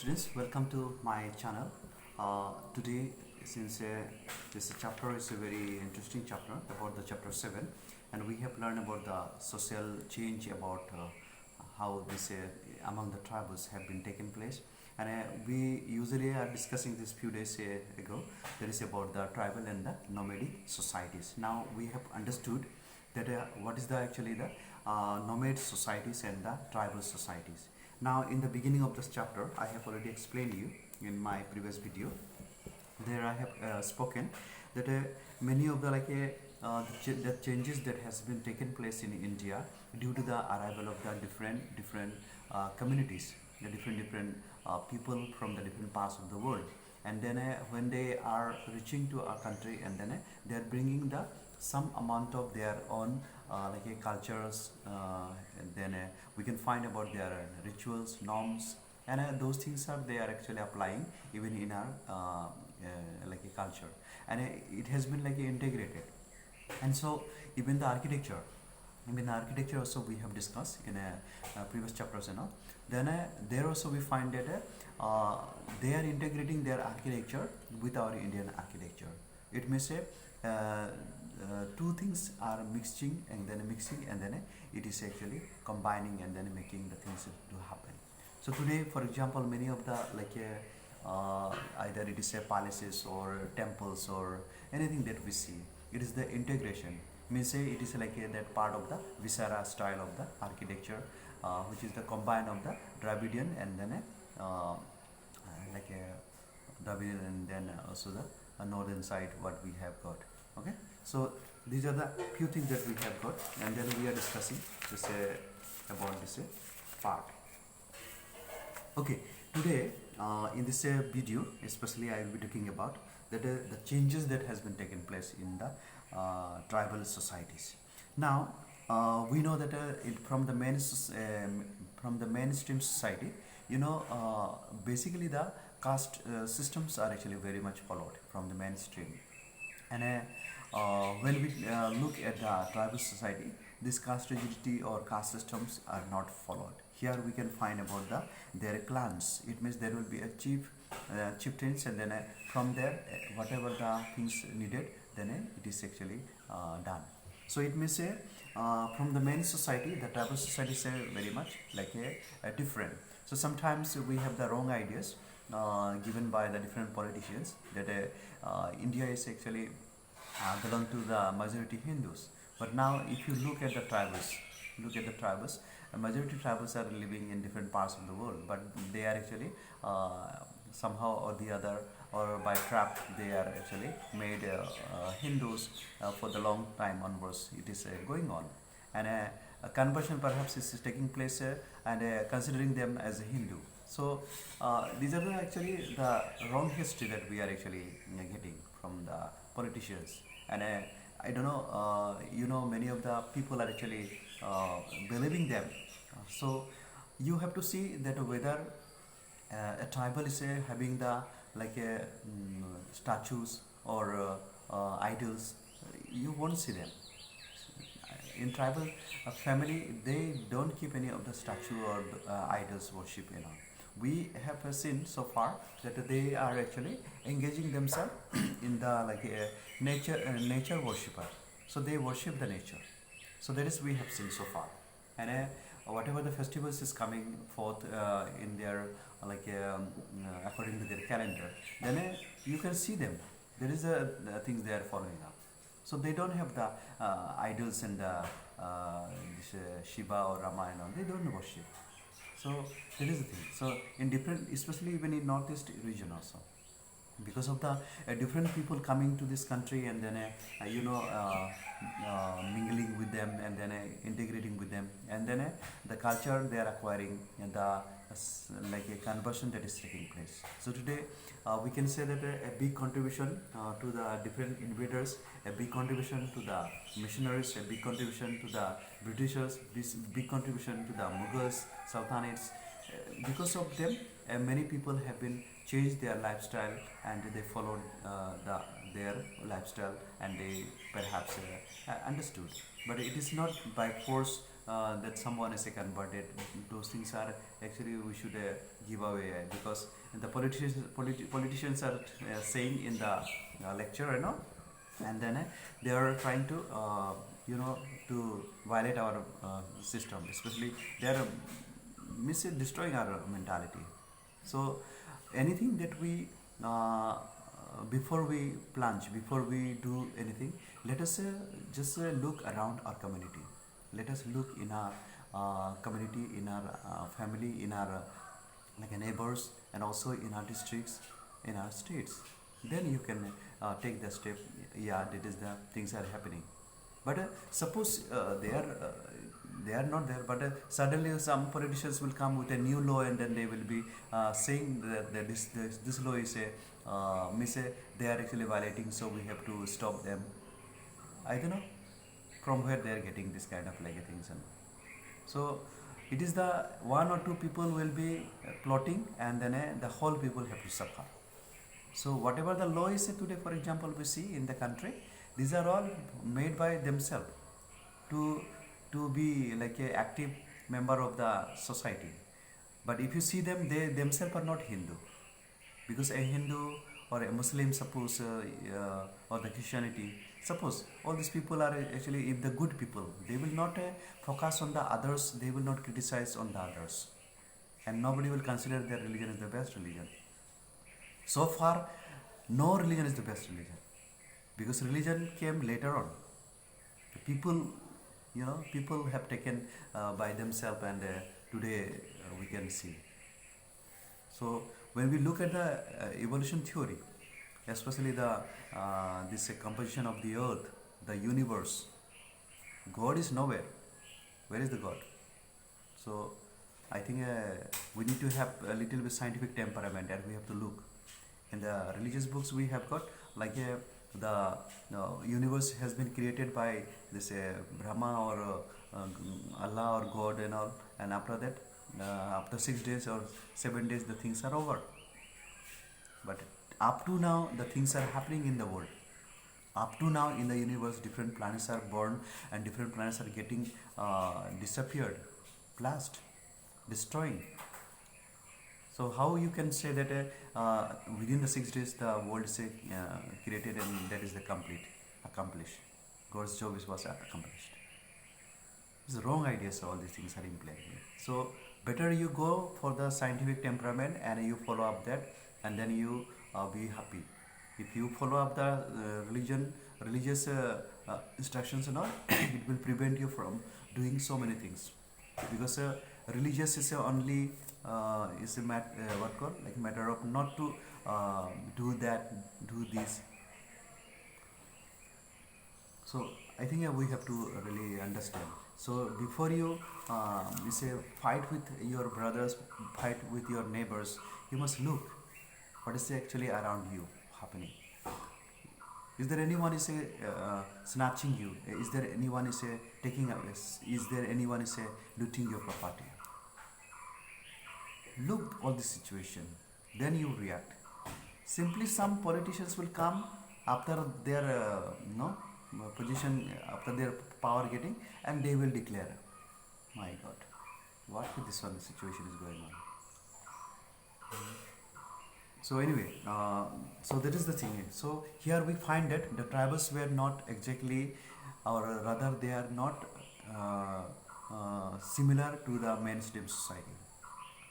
students, welcome to my channel. Today, since this chapter is a very interesting chapter about the chapter 7, and we have learned about the social change about how this among the tribes have been taken place. And we usually are discussing this few days ago. That is about the tribal and the nomadic societies. Now we have understood that what is the actually the nomad societies and the tribal societies. Now in the beginning of this chapter I have already explained you in my previous video. There I have spoken that many of the the changes that has been taken place in India due to the arrival of the different communities, the different people from the different parts of the world, and then when they are reaching to our country, and then they are bringing the some amount of their own cultures, and then we can find about their rituals, norms, and those things are they are actually applying even in our like a culture, and it has been like integrated. And so even the architecture, also we have discussed in previous chapters, then there also we find that they are integrating their architecture with our Indian architecture. It may say two things are mixing, and then it is actually combining and then making the things to happen. So today, for example, many of the either it is a palaces or temples or anything that we see, it is the integration. Means say it is like that part of the Visara style of the architecture, which is the combine of the Dravidian and then like a Dravidian, and then also the northern side what we have got. Okay, so these are the few things that we have got, and then we are discussing this about this part. Okay, today in this video especially I will be talking about that the changes that has been taken place in the tribal societies. Now we know that from the from the mainstream society, basically the caste systems are actually very much followed from the mainstream, and when we look at the tribal society, this caste rigidity or caste systems are not followed. Here we can find about their clans. It means there will be a chieftains, and then from there whatever the things needed, then it is actually done. So it may say from the main society, the tribal society is very much like a different. So sometimes we have the wrong ideas given by the different politicians that India is actually belong to the majority Hindus. But now if you look at the tribals, majority tribals are living in different parts of the world, but they are actually somehow or the other, or by trap, they are actually made Hindus for the long time onwards. It is going on, and a conversion perhaps is taking place, and considering them as a Hindu. So these are actually the wrong history that we are actually getting from the politicians, and I don't know, many of the people are actually believing them. So you have to see that whether a tribal is having the statues or idols, you won't see them. In tribal family, they don't keep any of the statue or idols worship. We have seen so far that they are actually engaging themselves in the nature worshipper. So they worship the nature. So that is we have seen so far, and whatever the festivals is coming forth in their according to their calendar, then you can see them. There is the things they are following up. So they don't have the idols and this, Shiva or Rama and all. They don't worship. So that is the thing. So in different, especially even in northeast region also, because of the different people coming to this country, and then mingling with them, and then integrating with them, and then the culture they are acquiring, and the like a conversion that is taking place. So today we can say that a big contribution to the different invaders, a big contribution to the missionaries, a big contribution to the Britishers, this big contribution to the Mughals, Sultanates. Because of them, many people have been changed their lifestyle, and they followed their lifestyle, and they perhaps understood. But it is not by force that someone is converted. Those things are actually we should give away because the politicians are saying in the lecture, and then they are trying to to violate our system, especially they are destroying our mentality. So anything that we before we plunge, before we do anything, let us just look around our community. Let us look in our community, in our family, in our like neighbors, and also in our districts, in our states. Then you can take the step. Yeah, that is the things are happening. But suppose they are not there, but suddenly some politicians will come with a new law, and then they will be saying that this law is a they are actually violating, so we have to stop them. I don't know from where they are getting this kind of like things. And so it is the one or two people will be plotting, and then the whole people have to suffer. So whatever the law is today, for example, we see in the country, these are all made by themselves to be like a active member of the society. But if you see them, they themselves are not Hindu, because a Hindu or a Muslim, suppose, or the Christianity, suppose all these people are actually, if the good people, they will not focus on the others, they will not criticize on the others, and nobody will consider their religion as the best religion. So far, no religion is the best religion, because religion came later on. The people, people have taken by themselves, and today we can see. So when we look at the evolution theory, especially the this composition of the earth, the universe, God is nowhere. Where is the God? So I think we need to have a little bit scientific temperament, and we have to look. In the religious books we have got like the universe has been created by this Brahma or Allah or God and all, and after that after 6 days or 7 days the things are over. But up to now the things are happening in the world. Up to now in the universe, different planets are born, and different planets are getting disappeared, blast, destroying. So how you can say that within the 6 days the world is created, and that is the accomplished? God's job was accomplished. It's the wrong idea. So all these things are in play here. So better you go for the scientific temperament, and you follow up that, and then you be happy. If you follow up the religious instructions and all, it will prevent you from doing so many things, because religious is only is a what called like matter of not to do that, do this. So I think we have to really understand. So before you say fight with your brothers, fight with your neighbors, you must look what is actually around you happening. Is there anyone is snatching you? Is there anyone is taking away? Is there anyone is looting your property? Look all the situation, then you react. Simply some politicians will come after their position, after their power getting, and they will declare, my God, what this one situation is going on. So anyway, so that is the thing. So here we find that the tribals were not exactly, or rather they are not similar to the mainstream society.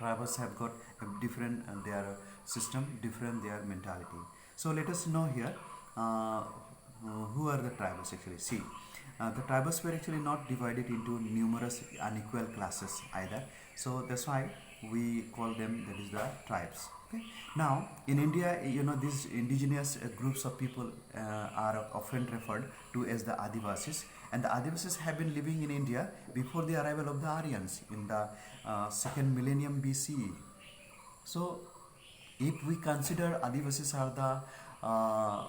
Tribals have got a different their system, different their mentality. So let us know here who are the tribals actually. See, the tribals were actually not divided into numerous unequal classes either. So that's why we call them, that is the tribes. Okay. Now in India, these indigenous groups of people are often referred to as the Adivasis, and the Adivasis have been living in India before the arrival of the Aryans in the second millennium BCE. So if we consider Adivasis are the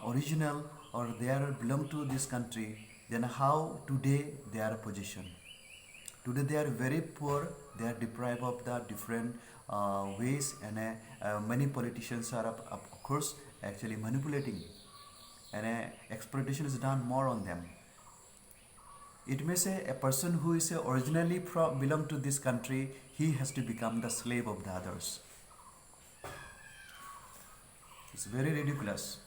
original, or they are belong to this country, then how today they are positioned? Today they are very poor, they are deprived of the different ways, and many politicians are of course actually manipulating, and exploitation is done more on them. it may say a person who is originally belong to this country, he has to become the slave of the others. It's very ridiculous.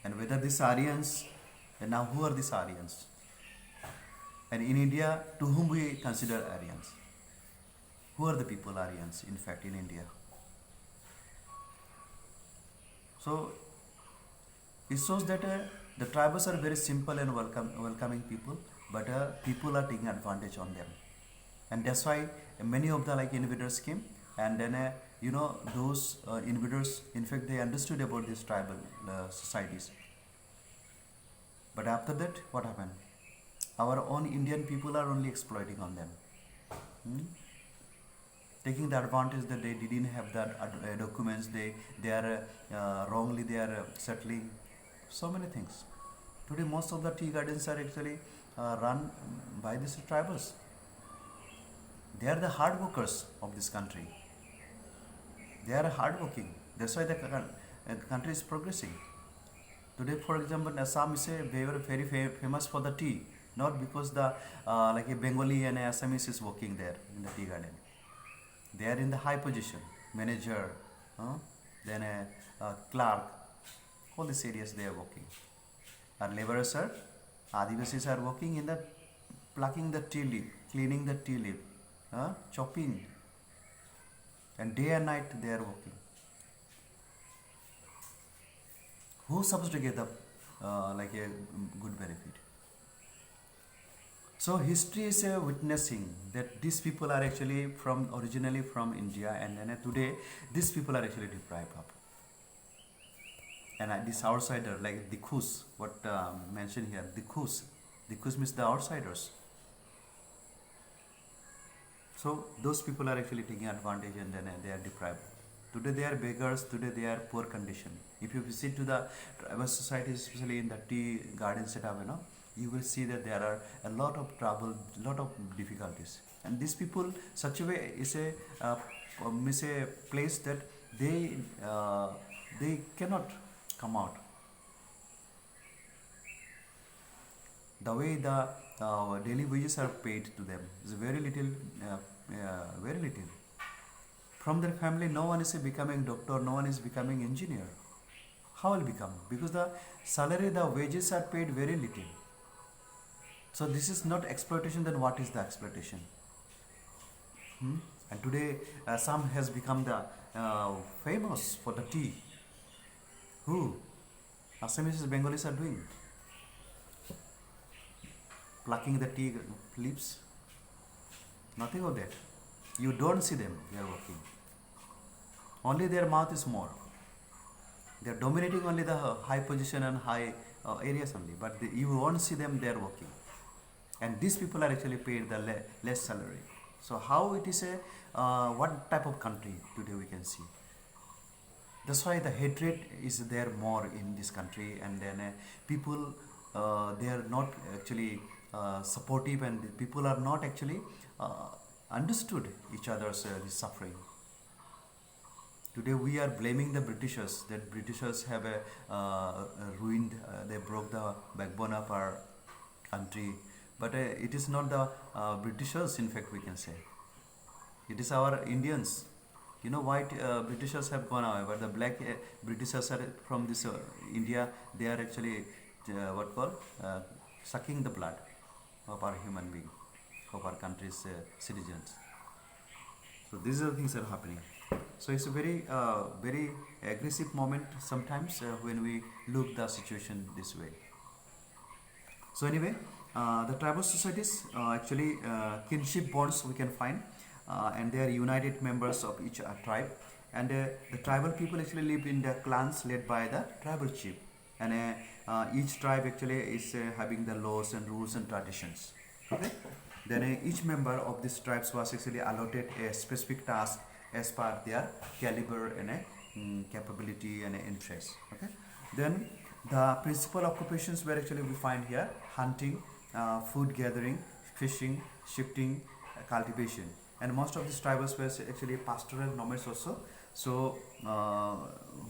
And whether these Aryans, and now who are these Aryans? And in India, to whom we consider Aryans? Who are the people Aryans, in fact, in India? So it shows that the tribals are very simple and welcoming people, but people are taking advantage on them, and that's why many of the invaders came, and then those invaders, in fact, they understood about these tribal societies. But after that, what happened? Our own Indian people are only exploiting on them, taking the advantage that they didn't have that documents. They are wrongly they are settling so many things. Today, most of the tea gardens are actually run by these tribals. They are the hard workers of this country. They are hardworking. That's why the country is progressing. Today, for example, Assam is very famous for the tea, not because the like a Bengali and a Assamese is working there in the tea garden. They are in the high position, manager, then a clerk. All these areas they are working. Our laborers are, Adivasis are working in the plucking the tea leaf, cleaning the tea leaf, chopping, and day and night they are working. Who's supposed to get the like a good benefit? So history is witnessing that these people are actually originally from India, and then today these people are actually deprived of. And this outsider, like Dikhus, what mentioned here, Dikhus means the outsiders. So those people are actually taking advantage, and then they are deprived. Today they are beggars, today they are poor condition. If you visit to the tribal societies, especially in the tea garden setup, you will see that there are a lot of trouble, lot of difficulties. And these people, such a way, is a place that they cannot come out. The way the daily wages are paid to them is very little, very little. From their family, no one is becoming doctor, no one is becoming engineer. How will become? Because the salary, the wages are paid very little. So this is not exploitation. Then what is the exploitation? And today, Assam has become the famous for the tea. Who? Assamese Bengalis are doing. Plucking the tea leaves. Nothing of that. You don't see them, they are working. Only their mouth is more. They are dominating only the high position and high areas only. But you won't see them, they are working. And these people are actually paid the less salary. So how it is what type of country today we can see? That's why the hatred is there more in this country, and then people they are not actually supportive, and people are not actually understood each other's suffering. Today we are blaming the Britishers, that Britishers have ruined, they broke the backbone of our country. But it is not the Britishers, in fact, we can say. It is our Indians. White Britishers have gone away, but the black Britishers are from this India. They are actually sucking the blood of our human being, of our country's citizens. So these are the things that are happening. So it's a very very aggressive moment sometimes when we look the situation this way. So anyway, the tribal societies actually kinship bonds we can find. And they are united members of each tribe, and the tribal people actually live in the clans led by the tribal chief, and each tribe actually is having the laws and rules and traditions. Okay, then each member of these tribes was actually allotted a specific task as per their caliber and capability and interest. Okay, then the principal occupations were actually we find here: hunting, food gathering, fishing, shifting, cultivation. And most of these tribals were actually pastoral nomads also, so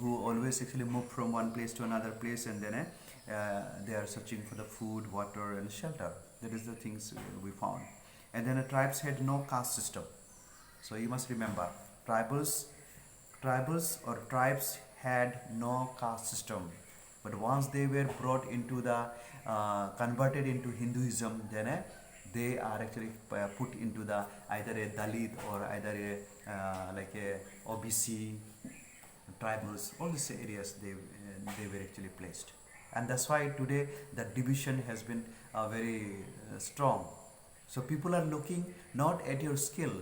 who always actually move from one place to another place, and then they are searching for the food, water, and shelter. That is the things we found. And then the tribes had no caste system. So you must remember, tribals, tribals or tribes had no caste system. But once they were brought into the converted into Hinduism, then they are actually put into the either a Dalit or either a like a OBC tribals. All these areas they were actually placed, and that's why today the division has been very strong. So people are looking not at your skill,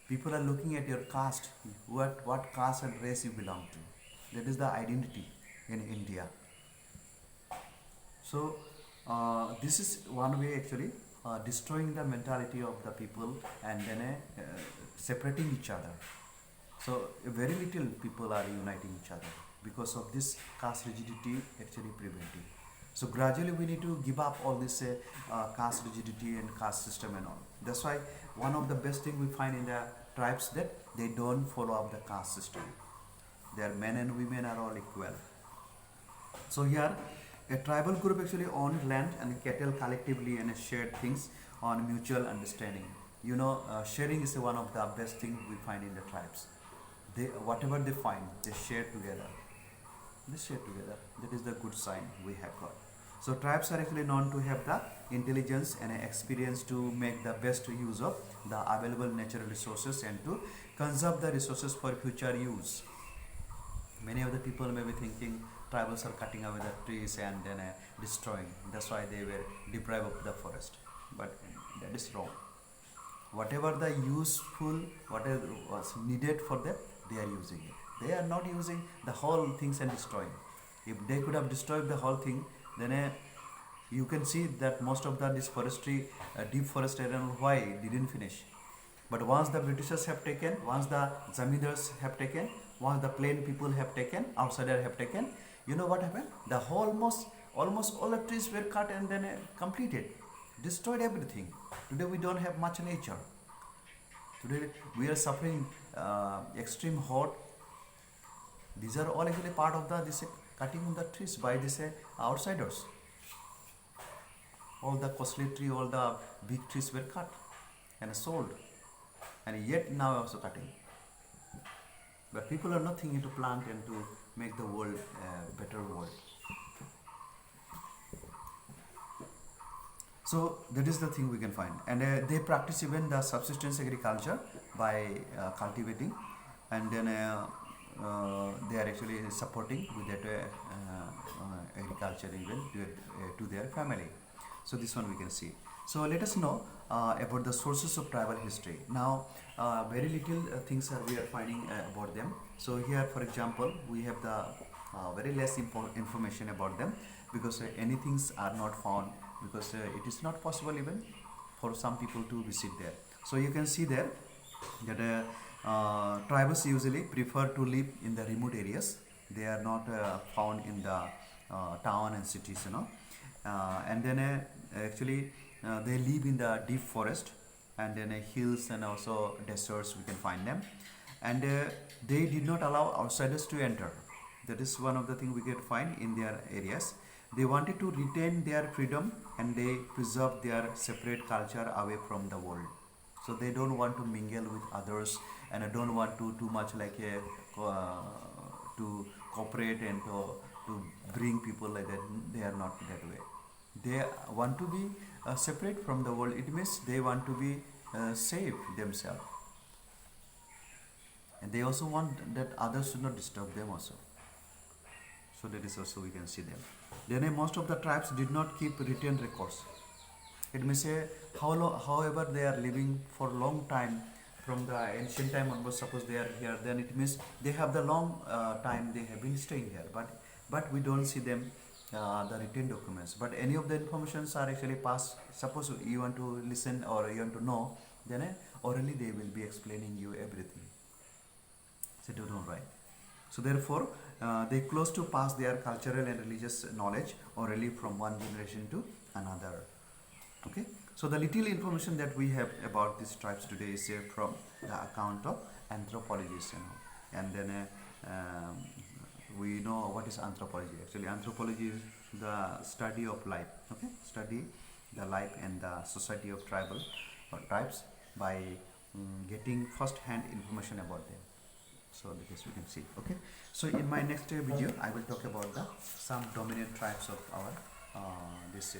people are looking at your caste, what caste and race you belong to. That is the identity in India. So this is one way actually destroying the mentality of the people and then separating each other. So very little people are uniting each other because of this caste rigidity actually preventing. So gradually we need to give up all this caste rigidity and caste system and all. That's why one of the best thing we find in the tribes that they don't follow up the caste system. Their men and women are all equal. So here, a tribal group actually owned land and cattle collectively and shared things on mutual understanding. You know, sharing is one of the best things we find in the tribes. They whatever they find, they share together. They share together. That is the good sign we have got. So tribes are actually known to have the intelligence and experience to make the best use of the available natural resources and to conserve the resources for future use. Many of the people may be thinking tribals are cutting away the trees and then destroying. That's why they were deprived of the forest. But that is wrong. Whatever the useful, whatever was needed for them, they are using it. They are not using the whole things and destroying. If they could have destroyed the whole thing, then you can see that most of the this forestry, deforestation, why didn't finish. But once the Britishers have taken, once the Zamindars have taken, once the plain people have taken, outsiders have taken, you know what happened? The whole almost all the trees were cut and then completed, destroyed everything. Today we don't have much nature. Today we are suffering extreme hot. These are all actually part of the this cutting of the trees by these outsiders. All the costly tree, all the big trees were cut and sold, and yet now also cutting. But people are not thinking to plant and to make the world a better world. So that is the thing we can find, and they practice even the subsistence agriculture by cultivating, and then they are actually supporting with that agriculture even to their family. So this one we can see. So let us know about the sources of tribal history. Now very little things we are finding about them. So here for example we have the very less information about them, because any things are not found, because it is not possible even for some people to visit there. So you can see there that tribals usually prefer to live in the remote areas. They are not found in the town and cities, you know. And then actually they live in the deep forest, and then hills and also deserts we can find them. And they did not allow outsiders to enter. That is one of the things we can find in their areas. They wanted to retain their freedom, and they preserve their separate culture away from the world. So they don't want to mingle with others, and don't want to too much like a to cooperate and to bring people like that. They are not that way. They want to be separate from the world. It means they want to be safe themselves, and they also want that others should not disturb them also. So that is also we can see them. Then most of the tribes did not keep written records. It may say how long, however they are living for long time, from the ancient time onwards. Suppose they are here, then it means they have the long time they have been staying here. But we don't see them the written documents. But any of the informations are actually passed. Suppose you want to listen or you want to know, then orally they will be explaining you everything. So do not write. So therefore, they close to pass their cultural and religious knowledge orally from one generation to another. Okay. So the little information that we have about these tribes today is from the account of anthropologists, you know. And then we know what is anthropology. Actually, anthropology the study of life. Okay, study the life and the society of tribal or tribes by getting first-hand information about them. So that is we can see. Okay, so in my next video I will talk about the some dominant tribes of our this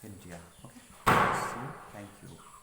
India. Okay, see you. Thank you.